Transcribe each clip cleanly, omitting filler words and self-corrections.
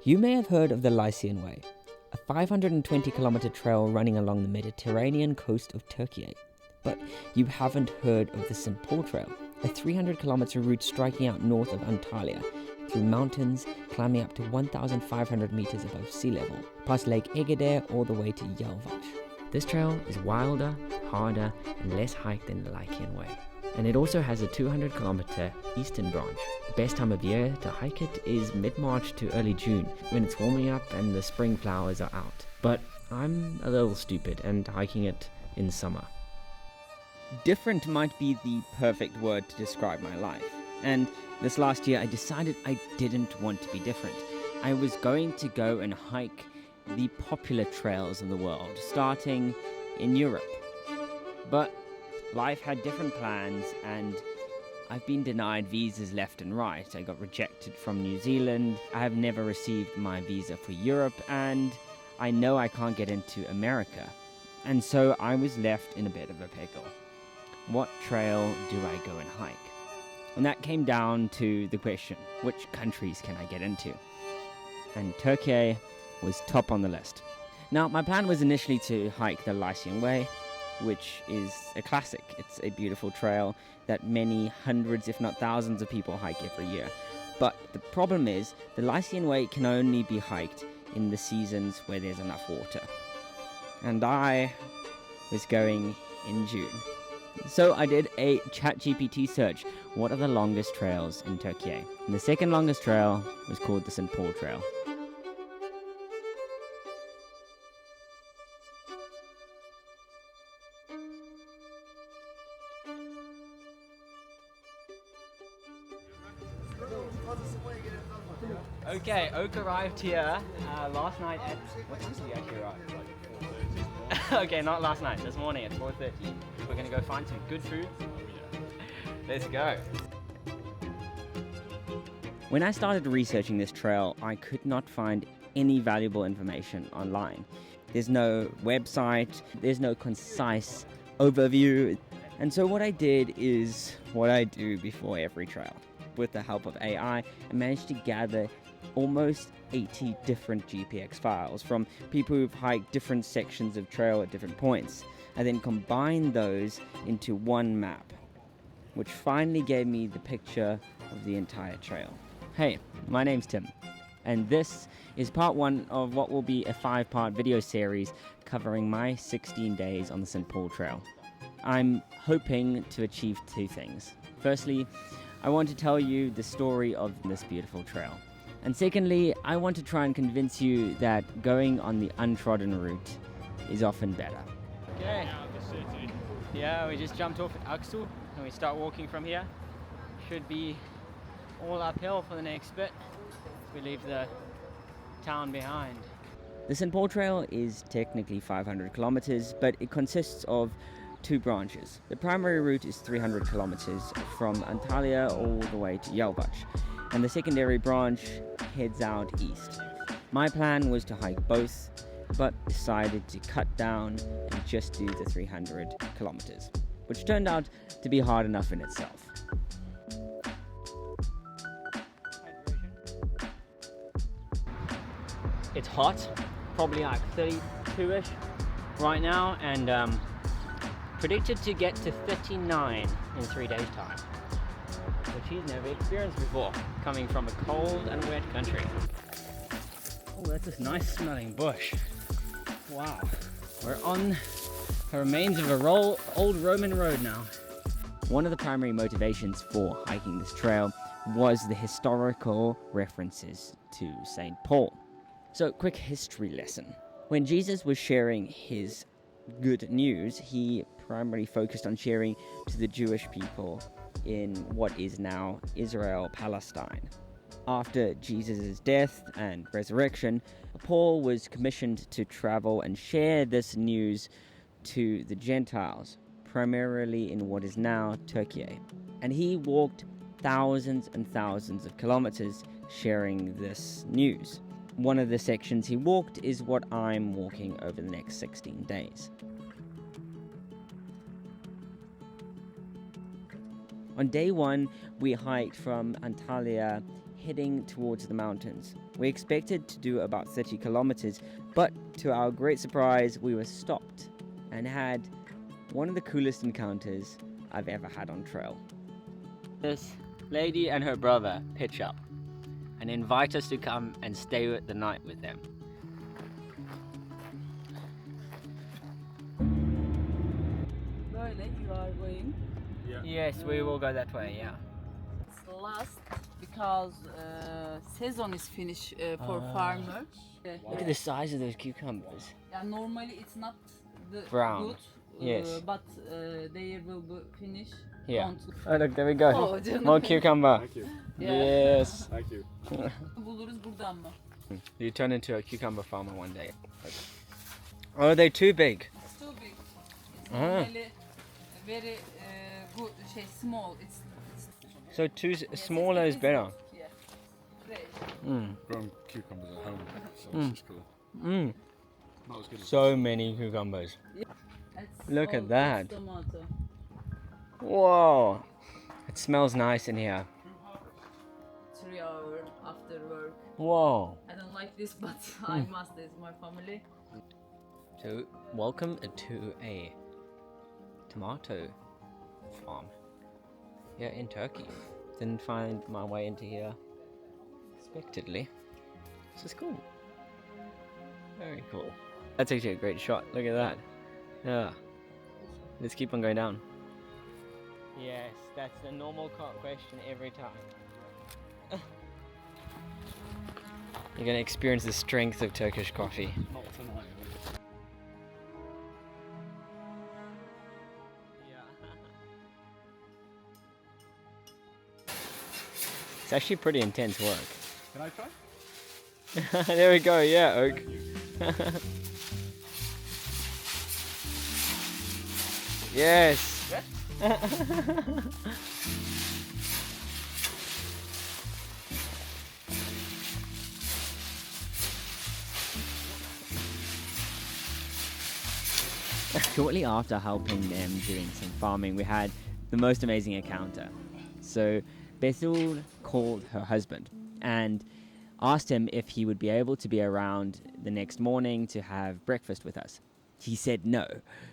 You may have heard of the Lycian Way, a 520-kilometer trail running along the Mediterranean coast of Turkey. But you haven't heard of the St. Paul Trail, a 300-kilometer route striking out north of Antalya, through mountains, climbing up to 1,500 meters above sea level, past Lake Eğirdir all the way to Yalvaç. This trail is wilder, harder, and less hiked than the Lycian Way. And it also has a 200-kilometer eastern branch. The best time of year to hike it is mid-March to early June, when it's warming up and the spring flowers are out. But I'm a little stupid and hiking it in summer. Different might be the perfect word to describe my life. And this last year I decided I didn't want to be different. I was going to go and hike the popular trails of the world, starting in Europe. But life had different plans, and I've been denied visas left and right. I got rejected from New Zealand. I have never received my visa for Europe, and I know I can't get into America. And so I was left in a bit of a pickle. What trail do I go and hike? And that came down to the question, which countries can I get into? And Turkey was top on the list. Now, my plan was initially to hike the Lycian Way, which is a classic. It's a beautiful trail that many hundreds, if not thousands of people hike every year. But the problem is, the Lycian Way can only be hiked in the seasons where there's enough water. And I was going in June. So I did a ChatGPT search. What are the longest trails in Turkey? And the second longest trail was called the St. Paul Trail. Okay, Oak arrived here last night at... What time did he actually arrive? Okay, not last night, this morning at 4:30. We're gonna go find some good food. Let's go. When I started researching this trail, I could not find any valuable information online. There's no website, there's no concise overview. And so what I did is what I do before every trail. With the help of AI, I managed to gather almost 80 different GPX files from people who've hiked different sections of trail at different points. I then combined those into one map, which finally gave me the picture of the entire trail. Hey, my name's Tim, and this is part one of what will be a 5-part video series covering my 16 days on the St. Paul Trail. I'm hoping to achieve two things. Firstly, I want to tell you the story of this beautiful trail. And secondly, I want to try and convince you that going on the untrodden route is often better. Okay. Yeah, we just jumped off at Aksu and we start walking from here. Should be all uphill for the next bit. We leave the town behind. The St. Paul Trail is technically 500 kilometers, but it consists of two branches. The primary route is 300 kilometers from Antalya all the way to Yalvaç, and the secondary branch heads out east. My plan was to hike both, but decided to cut down and just do the 300 kilometers, which turned out to be hard enough in itself. It's hot, probably like 32-ish right now, and predicted to get to 39 in 3 days' time, which he's never experienced before, coming from a cold and wet country. Oh, that's a nice smelling bush. Wow. We're on the remains of a old Roman road now. One of the primary motivations for hiking this trail was the historical references to St. Paul. So, quick history lesson. When Jesus was sharing his good news, he primarily focused on sharing to the Jewish people in what is now Israel, Palestine. After Jesus' death and resurrection, Paul was commissioned to travel and share this news to the Gentiles, primarily in what is now Turkey. And he walked thousands and thousands of kilometers sharing this news. One of the sections he walked is what I'm walking over the next 16 days. On day one, we hiked from Antalya heading towards the mountains. We expected to do about 30 kilometers, but to our great surprise, we were stopped and had one of the coolest encounters I've ever had on trail. This lady and her brother pitch up and invite us to come and stay the night with them. Böyle you are going. Yeah. Yes, we will go that way, yeah. It's last because season is finished for farmer. Look at the size of those cucumbers. Yeah, normally it's not the Brown. good. Yes. But they will be finished. Yeah. until- Oh look, there we go. Oh, canım More benim. cucumber. Thank you. Yeah. Yes. Thank you. Buluruz buradan mı? You turn into a cucumber farmer one day. Oh, they're too big. It's too big. It's Ah. normally very good, small. It's So smaller is better. yeah. Fresh. Grown cucumbers at home, so it's just cool. Mm. Not as good as So many cucumbers. It's Look at all that. Tomato. Whoa. It smells nice in here. 3 hours after work. Whoa. I don't like this, but I must. It's my family. So, welcome to a tomato farm here in Turkey. Didn't find my way into here unexpectedly. This is cool. Very cool. That's actually a great shot. Look at that. Yeah. Let's keep on going down. Yes, that's the normal question every time. You're gonna experience the strength of Turkish coffee. not tonight. It's actually pretty intense work. Can I try? There we go, yeah, Oak. Yes. Shortly after helping them doing some farming, we had the most amazing encounter. So Bethel called her husband and asked him if he would be able to be around the next morning to have breakfast with us. He said no,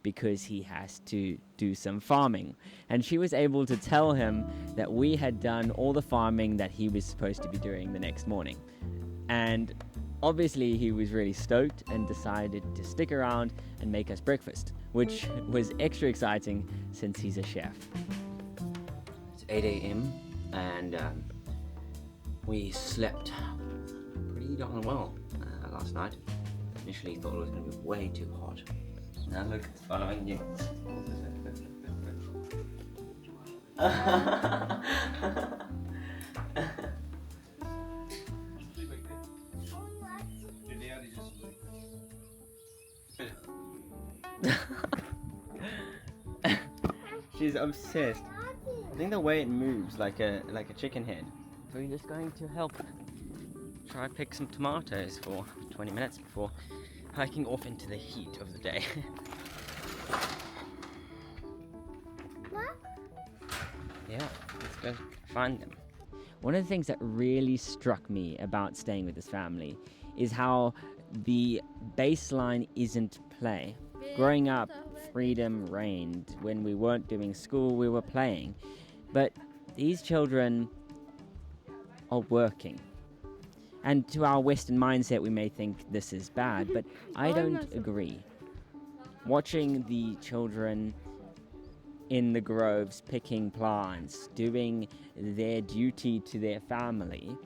because he has to do some farming. And she was able to tell him that we had done all the farming that he was supposed to be doing the next morning. And obviously he was really stoked and decided to stick around and make us breakfast, which was extra exciting since he's a chef. It's 8 a.m. and we slept pretty darn well last night. Initially thought it was going to be way too hot. Now look, it's following you. She's obsessed. I think the way it moves like a chicken head. So we're just going to help try pick some tomatoes for 20 minutes before hiking off into the heat of the day. Yeah, let's go find them. One of the things that really struck me about staying with this family is how the baseline isn't play. Growing up, freedom reigned. When we weren't doing school, we were playing. But these children are working. And to our Western mindset, we may think this is bad, but I don't agree. Watching the children in the groves picking plants, doing their duty to their family,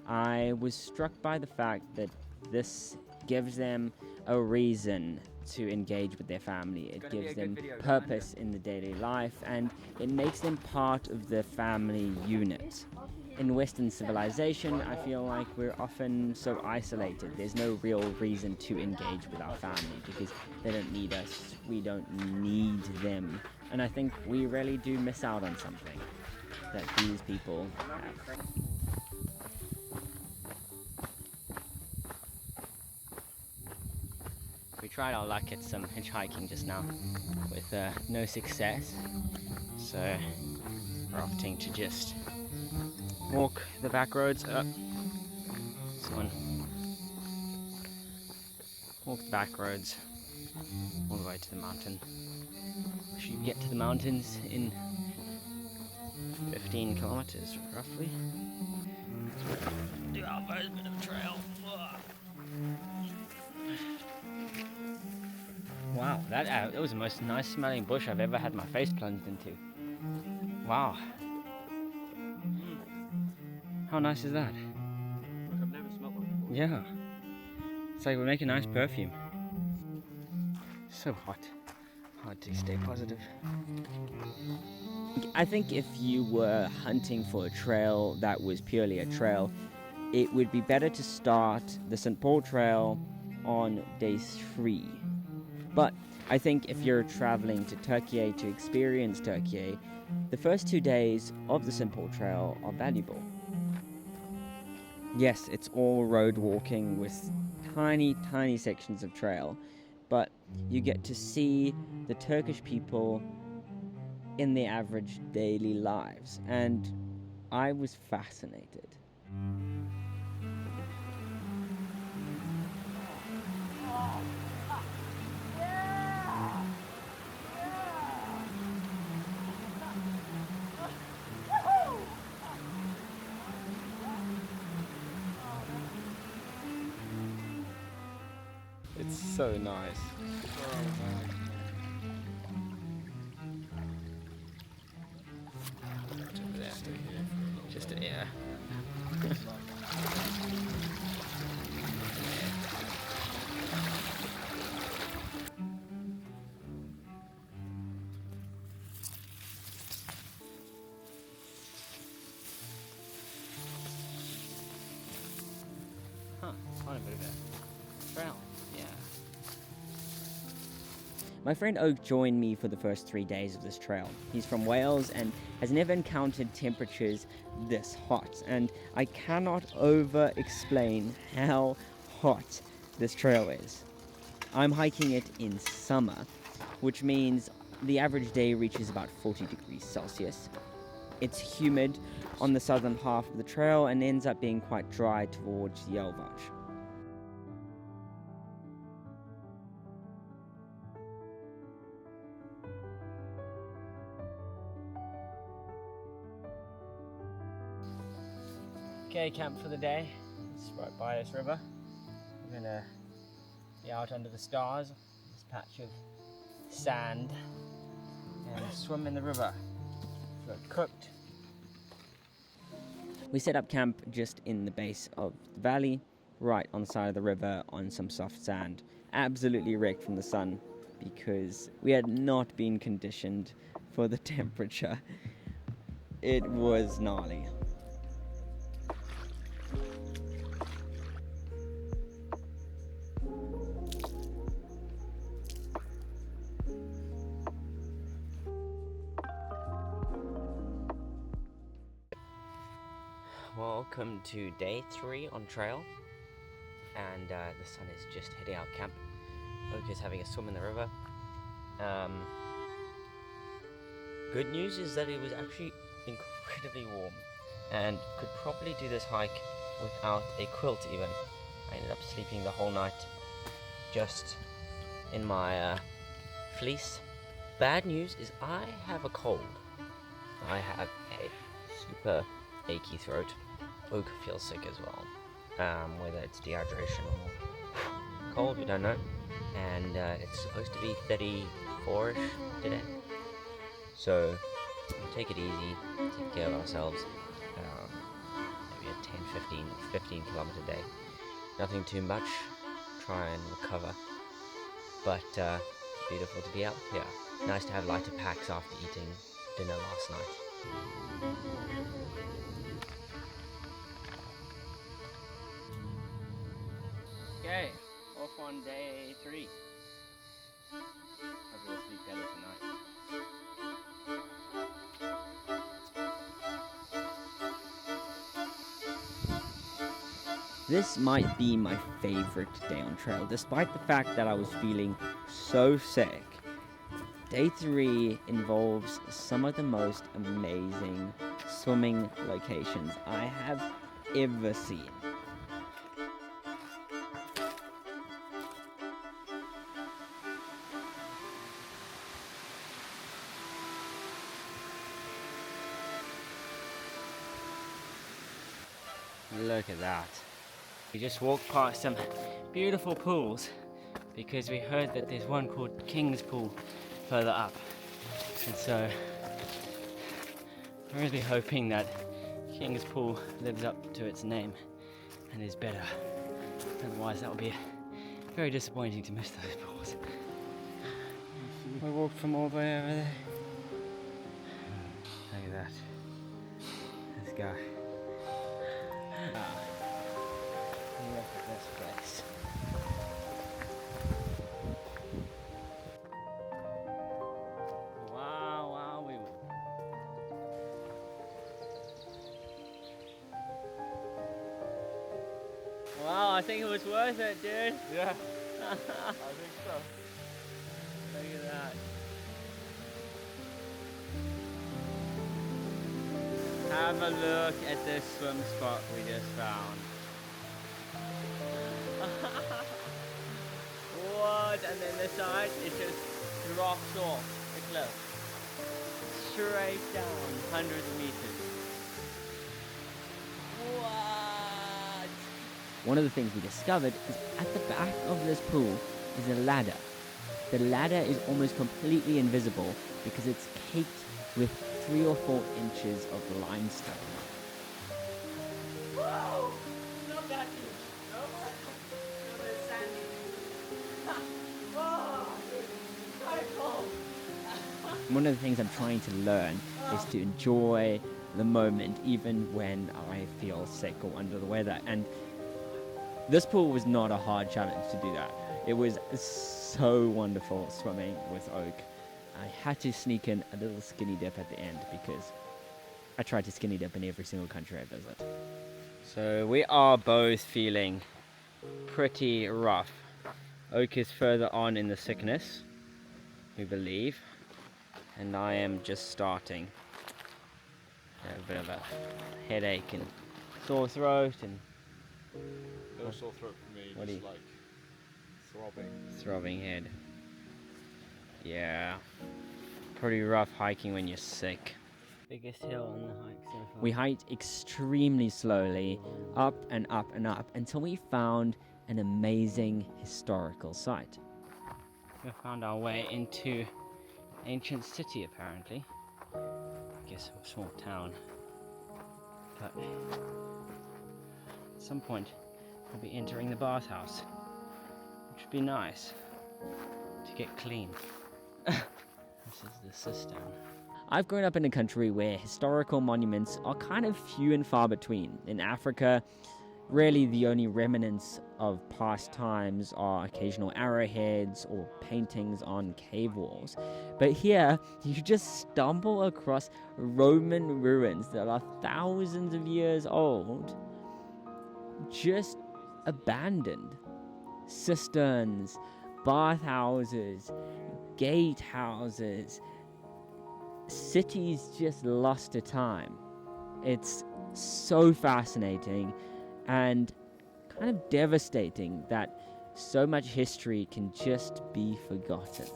I was struck by the fact that this gives them a reason to engage with their family. It gives them purpose in the daily life, and it makes them part of the family unit. In Western civilization, I feel like we're often so isolated. There's no real reason to engage with our family because they don't need us, we don't need them. And I think we really do miss out on something that these people have. We tried our luck at some hitchhiking just now with no success, so we're opting to just walk the back roads up. It's one. Walk the back roads all the way to the mountain. We should get to the mountains in 15 kilometers, roughly. Do our first bit of trail. Wow, that was the most nice smelling bush I've ever had my face plunged into. Wow. How nice is that? I've never smelled one before. Yeah. It's like we make a nice perfume. So hot. Hard to stay positive. I think if you were hunting for a trail that was purely a trail, it would be better to start the St. Paul Trail on day 3. But I think if you're traveling to Turkey to experience Turkey, the first 2 days of the St. Paul Trail are valuable. Yes, it's all road walking with tiny, tiny sections of trail, but you get to see the Turkish people in their average daily lives, and I was fascinated. It's so nice. Just yeah. Quite a bit of a trail. Yeah. My friend Oak joined me for the first 3 days of this trail. He's from Wales and has never encountered temperatures this hot, and I cannot over-explain how hot this trail is. I'm hiking it in summer, which means the average day reaches about 40 degrees Celsius. It's humid on the southern half of the trail and ends up being quite dry towards Yalvaç. Okay, camp for the day. It's right by this river. We're gonna be out under the stars, this patch of sand, and swim in the river. So cooked. We set up camp just in the base of the valley, right on the side of the river on some soft sand. Absolutely wrecked from the sun because we had not been conditioned for the temperature. It was gnarly. Welcome to day 3 on trail, and the sun is just hitting our camp. Oak is having a swim in the river. Good news is that it was actually incredibly warm and could probably do this hike without a quilt even. I ended up sleeping the whole night just in my fleece. Bad news is I have a cold. I have a super achy throat. Oak feels sick as well. Whether it's dehydration or cold, we don't know. And it's supposed to be 34ish today. So take it easy, take care of ourselves. Maybe a 15 kilometer day. Nothing too much. Try and recover. But it's beautiful to be out here. Nice to have lighter packs after eating dinner last night. Okay, off on day 3. Hope we'll sleep better tonight. This might be my favorite day on trail, despite the fact that I was feeling so sick. Day 3 involves some of the most amazing swimming locations I have ever seen. Look at that. We just walked past some beautiful pools because we heard that there's one called King's Pool further up. And so I'm really hoping that King's Pool lives up to its name and is better. Otherwise that would be very disappointing to miss those pools. We walked from all the way over there. Look at that. Let's go. Look at this place. Wow. Wow, I think it was worth it, dude. Yeah, I think so. Look at that. Have a look at this swim spot we just found. What? And then the side, it just drops off the cliff. Straight down, hundreds of meters. What? One of the things we discovered is at the back of this pool is a ladder. The ladder is almost completely invisible because it's caked with 3 or 4 inches of limestone. Whoa! Not that deep. No, it's sandy. Whoa! So cold. One of the things I'm trying to learn is to enjoy the moment even when I feel sick or under the weather. And this pool was not a hard challenge to do that. It was so wonderful swimming with Oak. I had to sneak in a little skinny dip at the end because I tried to skinny dip in every single country I visit. So we are both feeling pretty rough. Oak is further on in the sickness, we believe, and I am just starting. I have a bit of a headache and sore throat and No sore throat for me, What do just you- like throbbing head. Yeah, pretty rough hiking when you're sick. Biggest hill on the hike so far. We hiked extremely slowly, up and up and up, until we found an amazing historical site. We found our way into ancient city, apparently. I guess a small town. But at some point, we'll be entering the bathhouse, which would be nice to get clean. This is the cistern. I've grown up in a country where historical monuments are kind of few and far between. In Africa, really the only remnants of past times are occasional arrowheads or paintings on cave walls. But here, you just stumble across Roman ruins that are thousands of years old, just abandoned. Cisterns, bathhouses, gatehouses, cities just lost to time. It's so fascinating and kind of devastating that so much history can just be forgotten.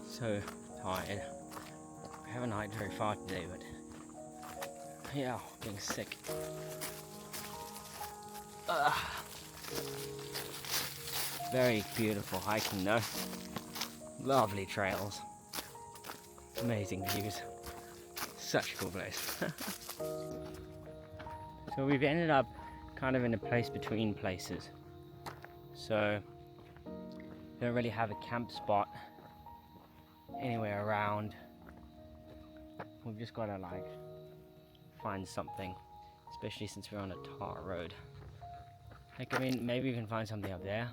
So tired. I haven't hiked very far today, but yeah, being sick. Very beautiful hiking though. Lovely trails. Amazing views. Such a cool place. So we've ended up kind of in a place between places. So we don't really have a camp spot anywhere around. We've just got to like find something, especially since we're on a tar road. Like, I mean, maybe we can find something up there.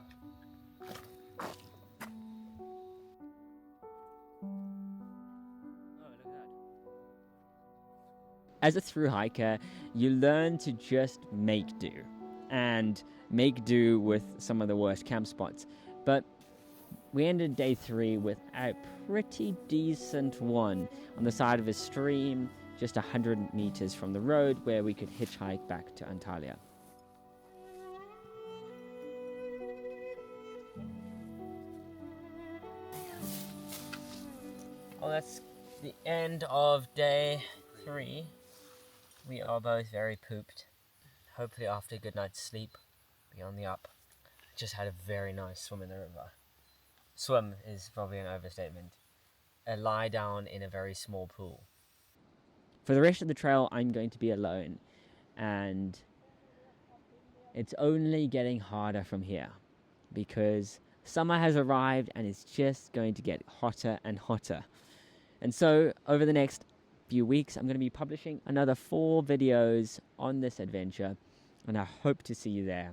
As a thru hiker, you learn to just make do, and make do with some of the worst camp spots. But we ended day 3 with a pretty decent one on the side of a stream, just 100 meters from the road, where we could hitchhike back to Antalya. Oh, that's The end of day 3. We are both very pooped. Hopefully after a good night's sleep, be on the up. Just had a very nice swim in the river. Swim is probably an overstatement. A lie down in a very small pool. For the rest of the trail, I'm going to be alone, and it's only getting harder from here because summer has arrived and it's just going to get hotter and hotter. And so over the next few weeks, I'm going to be publishing another 4 videos on this adventure, and I hope to see you there.